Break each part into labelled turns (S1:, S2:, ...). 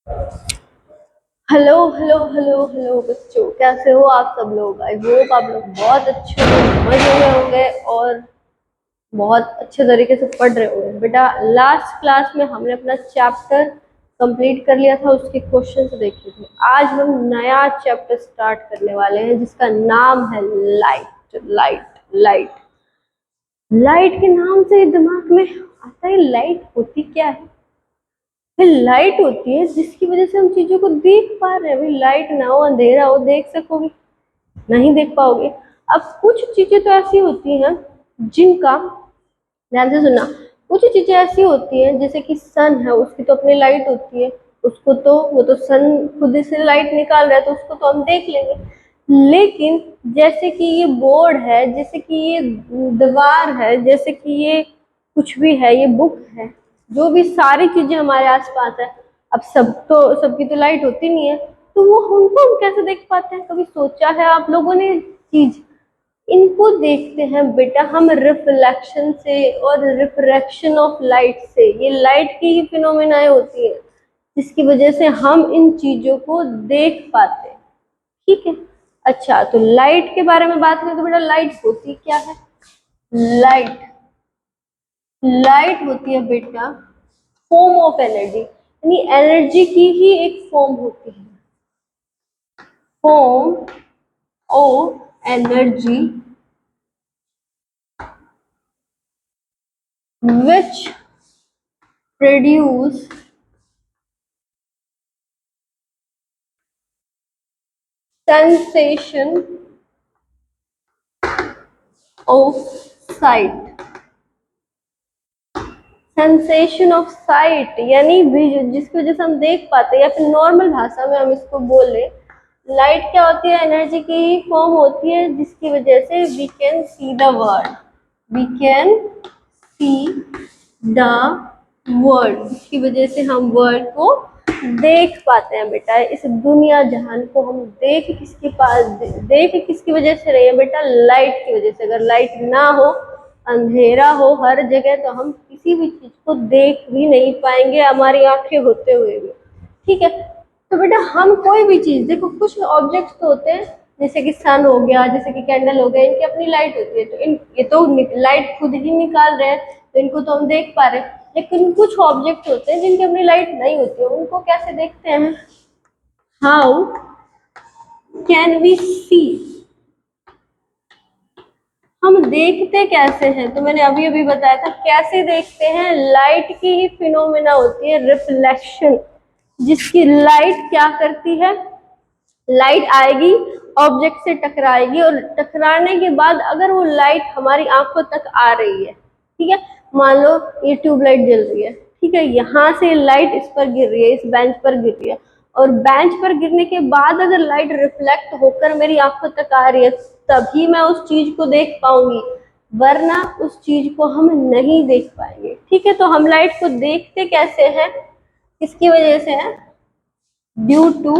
S1: Hello hello hello hello बच्चों, कैसे हो आप सब लोग। आई होप आप लोग बहुत अच्छे समझ रहे होंगे और बहुत अच्छे तरीके से पढ़ रहे होंगे। बेटा लास्ट क्लास में हमने अपना चैप्टर कंप्लीट कर लिया था, उसके क्वेश्चंस देखे थे। आज हम नया चैप्टर स्टार्ट करने वाले हैं जिसका नाम है लाइट। लाइट लाइट के नाम से दिमाग में आता है लाइट होती क्या है। फिर लाइट होती है जिसकी वजह से हम चीजों को देख पा रहे हैं। भाई लाइट ना हो, अंधेरा हो, देख सकोगे? नहीं देख पाओगे। अब कुछ चीजें तो ऐसी होती हैं जिनका, ध्यान से सुनना, कुछ चीजें ऐसी होती हैं जैसे कि सन है, उसकी तो अपनी लाइट होती है। उसको तो वो तो सन खुद से लाइट निकाल रहा है तो उसको तो हम देख लेंगे। लेकिन जैसे कि ये बोर्ड है, जैसे कि ये दीवार है, जैसे कि ये कुछ भी है, ये बुक है, जो भी सारी चीजें हमारे आसपास है, अब सबकी तो लाइट होती नहीं है। तो वो उनको हम कैसे देख पाते हैं? कभी सोचा है आप लोगों ने चीज? इनको देखते हैं बेटा हम रिफ्लेक्शन से और रिफ्रैक्शन ऑफ लाइट से। ये लाइट की ही फिनोमेना होती है जिसकी वजह से हम इन चीजों को देख पाते हैं। ठीक है। अच्छा, तो लाइट के बारे में बात करें तो बेटा लाइट होती क्या है? लाइट लाइट होती है बेटा फॉर्म ऑफ एनर्जी, यानी एनर्जी की ही एक फॉर्म होती है। Form of energy which produce sensation of sight। Sensation of site यानी जिसकी वजह से हम देख पाते हैं, या फिर नॉर्मल भाषा में हम इसको बोले, लाइट क्या होती है? एनर्जी की ही फॉर्म होती है जिसकी वजह से we can see the world. We can see the world, जिसकी वजह से हम वर्ल्ड को देख पाते हैं। बेटा इस दुनिया जहान को हम देख किसकी वजह से रहे हैं? बेटा लाइट की वजह से। अगर लाइट ना हो, अंधेरा हो हर जगह, तो हम किसी भी चीज को देख भी नहीं पाएंगे, हमारी आंखें होते हुए भी। ठीक है। तो बेटा हम कोई भी चीज देखो, कुछ ऑब्जेक्ट्स तो होते हैं जैसे कि सन हो गया, जैसे कि कैंडल हो गया, इनकी अपनी लाइट होती है, तो ये तो लाइट खुद ही निकाल रहे हैं, तो इनको तो हम देख पा रहे हैं। लेकिन कुछ ऑब्जेक्ट होते हैं जिनकी अपनी लाइट नहीं होती है, उनको कैसे देखते हैं? हाउ कैन वी सी? हम देखते कैसे हैं? तो मैंने अभी अभी बताया था कैसे देखते हैं। लाइट की ही फिनोमेना होती है रिफ्लेक्शन, जिसकी लाइट क्या करती है? लाइट आएगी, ऑब्जेक्ट से टकराएगी, और टकराने के बाद अगर वो लाइट हमारी आंखों तक आ रही है, ठीक है, मान लो ये ट्यूबलाइट जल रही है, ठीक है, यहाँ से लाइट इस पर गिर रही है, इस बेंच पर गिर रही है, और बेंच पर गिरने के बाद अगर लाइट रिफ्लेक्ट होकर मेरी आंखों तक आ रही है, तभी मैं उस चीज को देख पाऊंगी, वरना उस चीज को हम नहीं देख पाएंगे। ठीक है। तो हम लाइट को देखते कैसे हैं? किसकी वजह से है? Due to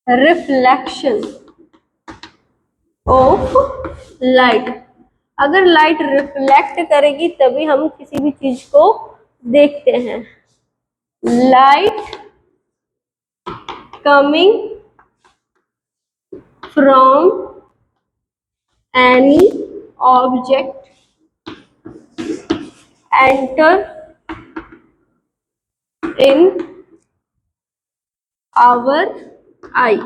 S1: reflection of light. अगर लाइट रिफ्लेक्ट करेगी तभी हम किसी भी चीज को देखते हैं। Light coming from any object enter in our eye.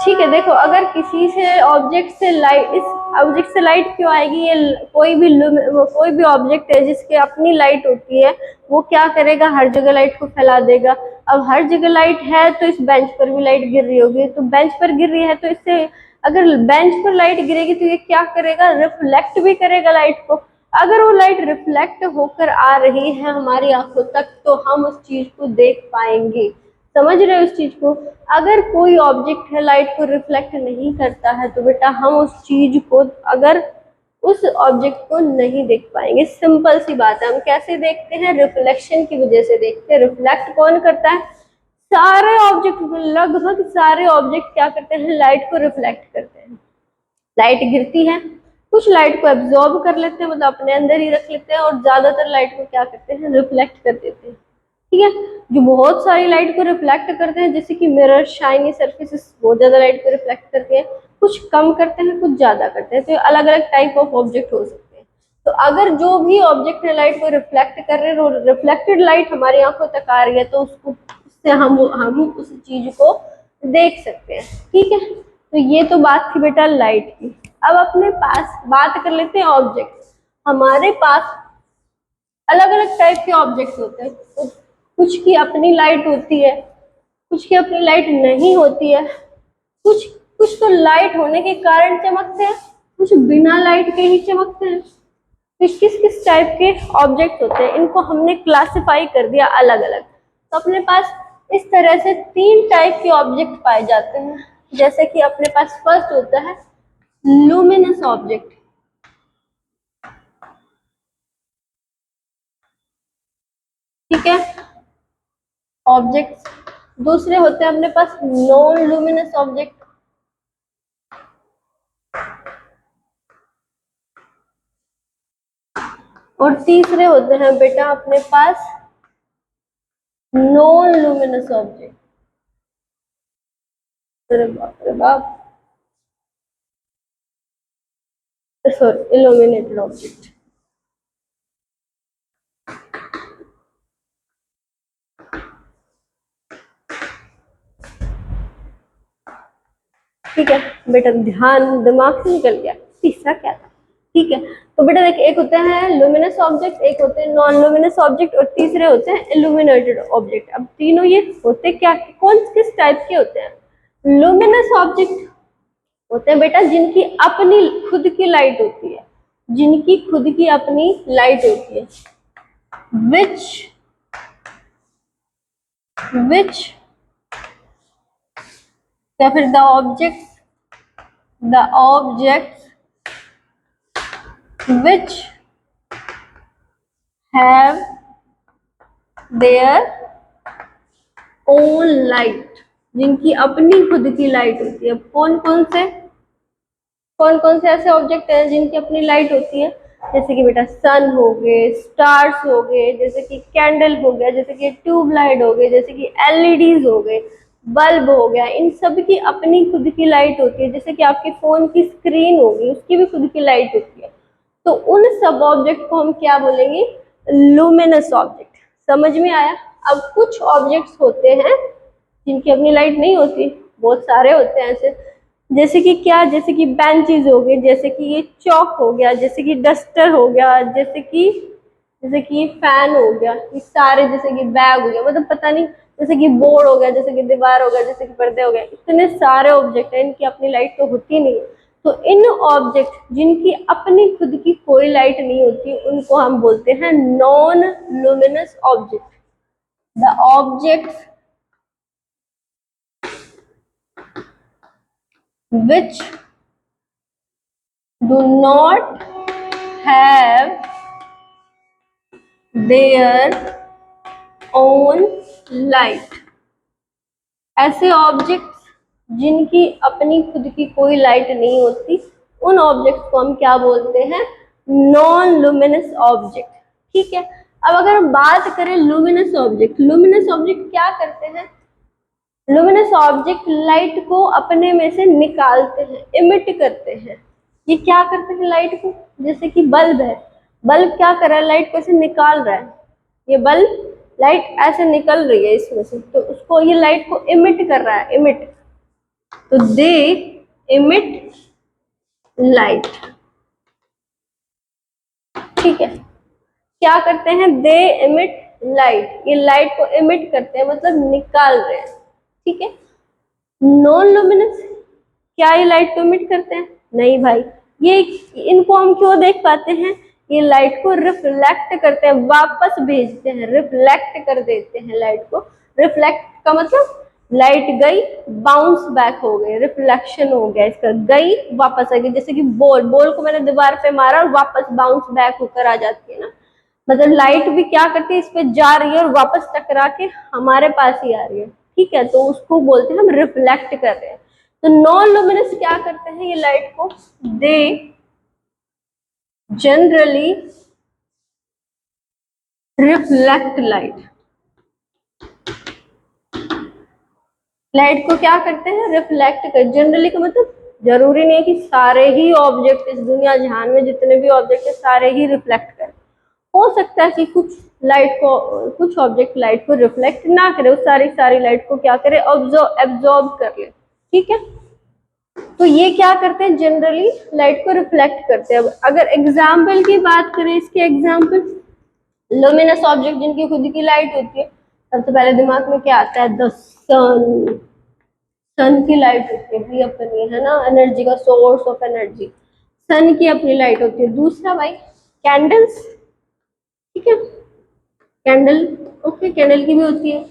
S1: ठीक है। देखो, अगर किसी से ऑब्जेक्ट से लाइट, इस ऑब्जेक्ट से लाइट क्यों आएगी? ये कोई भी ऑब्जेक्ट है जिसकी अपनी लाइट होती है, वो क्या करेगा? हर जगह लाइट को फैला देगा। अब हर जगह लाइट है तो इस बेंच पर भी लाइट गिर रही होगी, तो बेंच पर गिर रही है तो इससे अगर बेंच पर लाइट गिरेगी तो ये क्या करेगा? रिफ्लेक्ट भी करेगा लाइट को। अगर वो लाइट रिफ्लेक्ट होकर आ रही है हमारी आंखों तक तो हम उस चीज को देख पाएंगे। समझ रहे हो उस चीज को? अगर कोई ऑब्जेक्ट है लाइट को रिफ्लेक्ट नहीं करता है तो बेटा हम उस चीज को, अगर उस ऑब्जेक्ट को नहीं देख पाएंगे। सिंपल सी बात है। हम कैसे देखते हैं? रिफ्लेक्शन की वजह से देखते हैं। रिफ्लेक्ट कौन करता है? सारे ऑब्जेक्ट, लगभग सारे ऑब्जेक्ट क्या करते हैं? लाइट को रिफ्लेक्ट करते हैं। लाइट गिरती है, कुछ लाइट को एब्जॉर्ब कर लेते हैं, मतलब अपने अंदर ही रख लेते हैं, और ज्यादातर लाइट को क्या करते हैं? रिफ्लेक्ट कर देते हैं। ठीक है। जो बहुत सारी लाइट को रिफ्लेक्ट करते हैं, जैसे कि मिरर, शाइनी सरफेसेस बहुत ज्यादा लाइट को रिफ्लेक्ट करते हैं, कुछ कम करते हैं, कुछ ज्यादा करते हैं। तो अलग अलग टाइप ऑफ ऑब्जेक्ट हो सकते हैं। तो अगर जो भी ऑब्जेक्ट लाइट को रिफ्लेक्ट कर रहे हैं और रिफ्लेक्टेड लाइट हमारी आंखों तक आ रही है, तो उसको उससे हम उस चीज को देख सकते हैं। ठीक है, तो ये तो बात थी बेटा लाइट की। अब अपने पास बात कर लेते हैं ऑब्जेक्ट। हमारे पास अलग अलग टाइप के ऑब्जेक्ट होते हैं। तो कुछ की अपनी लाइट होती है, कुछ की अपनी लाइट नहीं होती है, कुछ कुछ तो लाइट होने के कारण चमकते हैं, कुछ बिना लाइट के ही चमकते हैं। तो किस किस टाइप के ऑब्जेक्ट होते हैं, इनको हमने क्लासिफाई कर दिया अलग अलग। तो अपने पास इस तरह से 3 टाइप के ऑब्जेक्ट पाए जाते हैं। जैसे कि अपने पास फर्स्ट होता है लुमिनस ऑब्जेक्ट। ठीक है, ऑब्जेक्ट। दूसरे होते हैं अपने पास नॉन लुमिनस ऑब्जेक्ट। और तीसरे होते हैं बेटा अपने पास नॉन लुमिनस ऑब्जेक्ट। अरे बाप रे बाप, सॉरी, इल्यूमिनेटेड ऑब्जेक्ट। ठीक है बेटा, ध्यान दिमाग से निकल गया, तीसरा क्या था। ठीक है, तो बेटा देखिए, एक होते हैं लुमिनस ऑब्जेक्ट, एक होते हैं नॉन लुमिनस ऑब्जेक्ट, और तीसरे होते हैं इल्यूमिनेटेड ऑब्जेक्ट। अब तीनों ये होते क्या, कौन किस टाइप के होते हैं। लुमिनस ऑब्जेक्ट होते हैं बेटा जिनकी अपनी खुद की लाइट होती है, जिनकी खुद की अपनी लाइट होती है, विच या फिर the object which have their own light, जिनकी अपनी खुद की लाइट होती है। कौन कौन से ऐसे ऑब्जेक्ट हैं जिनकी अपनी लाइट होती है। जैसे कि बेटा सन हो गए, स्टार्स हो गए, जैसे कि कैंडल हो गया, जैसे कि ट्यूबलाइट हो गए, जैसे कि एलईडीज हो गए, बल्ब हो गया। इन सब की अपनी खुद की लाइट होती है। जैसे कि आपके फोन की स्क्रीन होगी, उसकी भी खुद की लाइट होती है। तो उन सब ऑब्जेक्ट को हम क्या बोलेंगे, लुमिनस ऑब्जेक्ट। समझ में आया। अब कुछ ऑब्जेक्ट्स होते हैं जिनकी अपनी लाइट नहीं होती, बहुत सारे होते हैं ऐसे। जैसे कि क्या, जैसे कि बेंचेस हो गए, जैसे कि ये चौक हो गया, जैसे कि डस्टर हो गया, जैसे कि फैन हो गया, ये सारे, जैसे कि बैग हो गया, मतलब पता नहीं, जैसे कि बोर्ड हो गया, जैसे कि दीवार हो गया, जैसे कि पर्दे हो गए। इतने सारे ऑब्जेक्ट हैं, इनकी अपनी लाइट तो होती नहीं है। तो इन ऑब्जेक्ट जिनकी अपनी खुद की कोई लाइट नहीं होती, उनको हम बोलते हैं non luminous object. The object which do not have their own light। ऐसे ऑब्जेक्ट्स जिनकी अपनी खुद की कोई लाइट नहीं होती, उन ऑब्जेक्ट्स को हम क्या बोलते हैं, नॉन लुमिनस ऑब्जेक्ट। ठीक है, अब अगर हम बात करें लुमिनस ऑब्जेक्ट, लुमिनस ऑब्जेक्ट क्या करते हैं। लुमिनस ऑब्जेक्ट लाइट को अपने में से निकालते हैं, इमिट करते हैं। ये क्या करते हैं लाइट को, जैसे कि बल्ब है, बल्ब क्या कर रहा है, लाइट को ऐसे निकाल रहा है। ये बल्ब लाइट ऐसे निकल रही है इसमें से, तो उसको ये लाइट को इमिट कर रहा है, इमिट। तो दे इमिट लाइट। ठीक है, क्या करते हैं, दे इमिट लाइट, ये लाइट को इमिट करते हैं, मतलब निकाल रहे हैं। ठीक है, नॉन लुमिनस क्या ये लाइट को इमिट करते हैं, नहीं भाई। ये इनको हम क्यों देख पाते हैं, ये लाइट को रिफ्लेक्ट करते हैं, वापस भेजते हैं, रिफ्लेक्ट कर देते हैं लाइट को। रिफ्लेक्ट का मतलब लाइट गई, बाउंस बैक हो गई, रिफ्लेक्शन हो गया इसका, गई वापस आ गई। जैसे कि बॉल को मैंने दीवार पे मारा और वापस बाउंस बैक होकर आ जाती है ना, मतलब लाइट भी क्या करती है, इस पे जा रही है और वापस टकरा के हमारे पास ही आ रही है। ठीक है, तो उसको बोलते हैं हम रिफ्लेक्ट कर रहे हैं। तो नॉन लुमिनस क्या करते हैं, ये लाइट को, they generally reflect light. Light को क्या करते हैं, रिफ्लेक्ट कर। जनरली का मतलब जरूरी नहीं है कि सारे ही ऑब्जेक्ट इस दुनिया जहान में जितने भी ऑब्जेक्ट है सारे ही रिफ्लेक्ट करें। हो सकता है कि कुछ ऑब्जेक्ट लाइट को रिफ्लेक्ट ना करे, उस सारी लाइट को क्या करे, एब्जॉर्ब कर ले। ठीक है, तो ये क्या करते हैं, जनरली लाइट को रिफ्लेक्ट करते हैं। अब अगर एग्जाम्पल की बात करें, इसके एग्जाम्पल लुमिनस ऑब्जेक्ट जिनकी खुद की लाइट होती है, सबसे पहले दिमाग में क्या आता है, द सन। सन की लाइट होती है भी अपनी, है ना, एनर्जी का सोर्स ऑफ एनर्जी, सन की अपनी लाइट होती है। दूसरा भाई कैंडल्स, ठीक है, कैंडल, ओके, कैंडल की भी होती है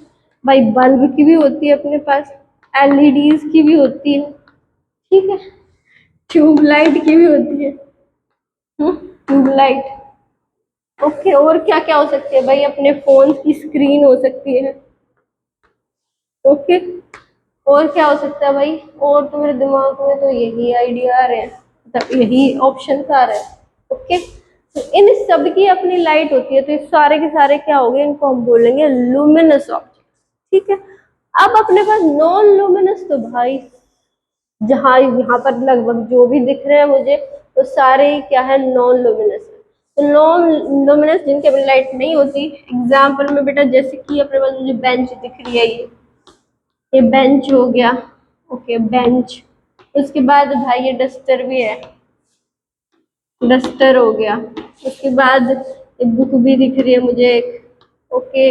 S1: भाई, बल्ब की भी होती है अपने पास, एलईडीज की भी होती है, ठीक है, ट्यूबलाइट की भी होती है, ट्यूबलाइट, ओके। और क्या क्या हो सकती है भाई, अपने फोन की स्क्रीन हो सकती है, ओके। और क्या हो सकता है भाई, और तो मेरे दिमाग में तो यही आइडिया आ रहे हैं, मतलब यही ऑप्शन आ रहे हैं, ओके। तो इन सब की अपनी लाइट होती है, तो ये सारे के सारे क्या हो गए, इनको हम बोलेंगे लुमिनस ऑब्जेक्ट, ठीक है। अब अपने पास नॉन लुमिनस, तो भाई जहाँ यहाँ पर लगभग जो भी दिख रहे हैं मुझे, तो सारे ही क्या है, नॉन लुमिनस है। तो नॉन लुमिनस जिनके अपनी लाइट नहीं होती, एग्जाम्पल में बेटा जैसे कि अपने पास मुझे बेंच दिख रही है, ये बेंच हो गया, ओके, बेंच। उसके बाद भाई ये डस्टर भी है, डस्टर हो गया। उसके बाद एक बुक भी दिख रही है मुझे एक, ओके।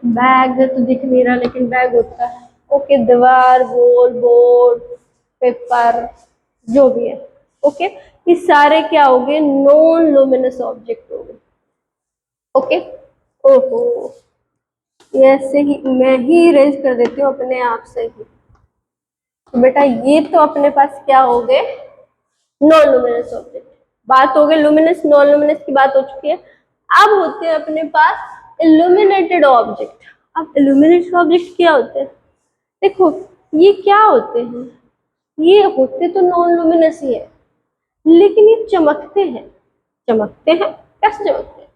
S1: बैग तो दिख नहीं रहा, लेकिन बैग होता है, ओके। दीवार, गोल, बोर्ड, पेपर, जो भी है, ओके। ये सारे क्या हो गए, नॉन लुमिनस ऑब्जेक्ट हो गए, ओके। ओहो, ऐसे ही मैं ही इरेज कर देती हूँ अपने आप से ही। तो बेटा ये तो अपने पास क्या हो गए, नॉन लुमिनस ऑब्जेक्ट। बात हो गई लुमिनस नॉन लुमिनस की बात हो चुकी है। अब होते हैं अपने पास इल्यूमिनेटेड ऑब्जेक्ट। अब इल्यूमिनेटेड ऑब्जेक्ट क्या होते हैं, देखो ये क्या होते हैं, ये होते तो नॉन लुमिनस ही है, लेकिन ये चमकते हैं। चमकते हैं, कैसे चमकते हैं,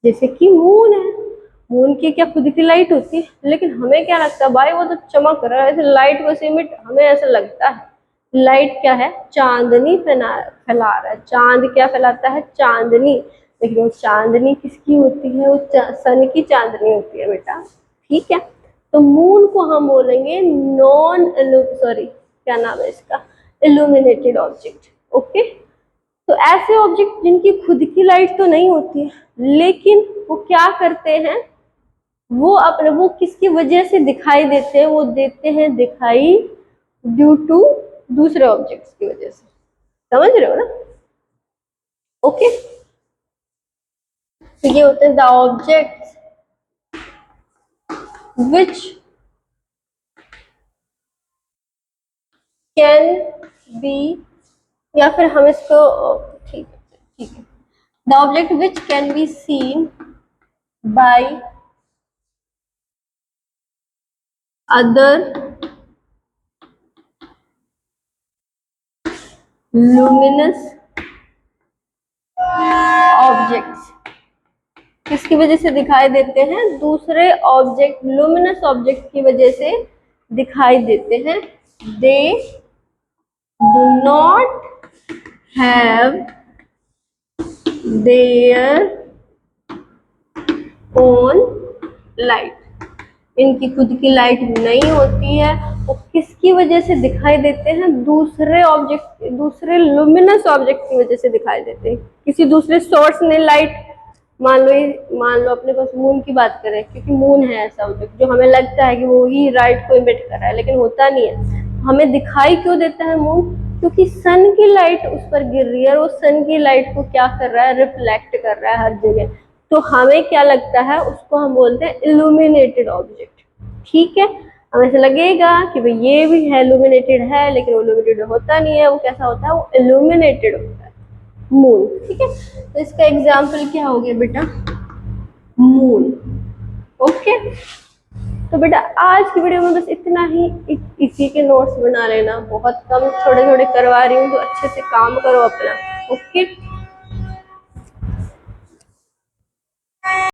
S1: जैसे कि मून है, मून की क्या खुद की लाइट होती है, लेकिन हमें क्या लगता है भाई वो तो चमक रहा है, ऐसे लाइट को सिमिट, हमें ऐसा लगता है लाइट क्या है, चांदनी फैला रहा है। चांद क्या फैलाता है, चांदनी। लेकिन वो चांदनी किसकी होती है, वो सन की चांदनी होती है बेटा, ठीक है। तो मून को हम बोलेंगे नॉन, सॉरी क्या नाम है इसका, इल्यूमिनेटेड ऑब्जेक्ट, ओके। तो ऐसे ऑब्जेक्ट जिनकी खुद की लाइट तो नहीं होती है, लेकिन वो क्या करते हैं, वो अपने, वो किसकी वजह से दिखाई देते हैं, वो देते हैं दिखाई ड्यू टू दूसरे ऑब्जेक्ट्स की वजह से। समझ रहे हो ना, ओके। तो ये होते हैं the objects which can be, या फिर हम इसको, ठीक है, ठीक है, the object which can be seen by other luminous objects, किसकी वजह से दिखाई देते हैं, दूसरे ऑब्जेक्ट, लुमिनस ऑब्जेक्ट की वजह से दिखाई देते हैं। They do not have their own light, इनकी खुद की लाइट नहीं होती है। वो किसकी वजह से दिखाई देते हैं, दूसरे ऑब्जेक्ट, दूसरे लुमिनस ऑब्जेक्ट की वजह से दिखाई देते हैं। किसी दूसरे सोर्स ने लाइट, मान लो अपने पास मून की बात करें, क्योंकि मून है ऐसा ऑब्जेक्ट जो हमें लगता है कि वो ही लाइट को इमिट कर रहा है, लेकिन होता नहीं है। हमें दिखाई क्यों देता है मून, क्योंकि सन की लाइट उस पर गिर रही है, और वो सन की लाइट को क्या कर रहा है, रिफ्लेक्ट कर रहा है हर जगह। तो हमें क्या लगता है, उसको हम बोलते हैं इल्यूमिनेटेड ऑब्जेक्ट, ठीक है। हमें ऐसा लगेगा कि भाई ये भी है, इल्यूमिनेटेड है, लेकिन वो इल्यूमिनेटेड होता नहीं है। वो कैसा होता है, वो इल्यूमिनेटेड होता है, मून, ठीक है। तो इसका एग्जाम्पल क्या हो गया बेटा, मून, ओके। तो बेटा आज की वीडियो में बस इतना ही, इसी के नोट्स बना लेना, बहुत कम थोड़े थोड़े करवा रही हूँ, तो अच्छे से काम करो अपना, ओके।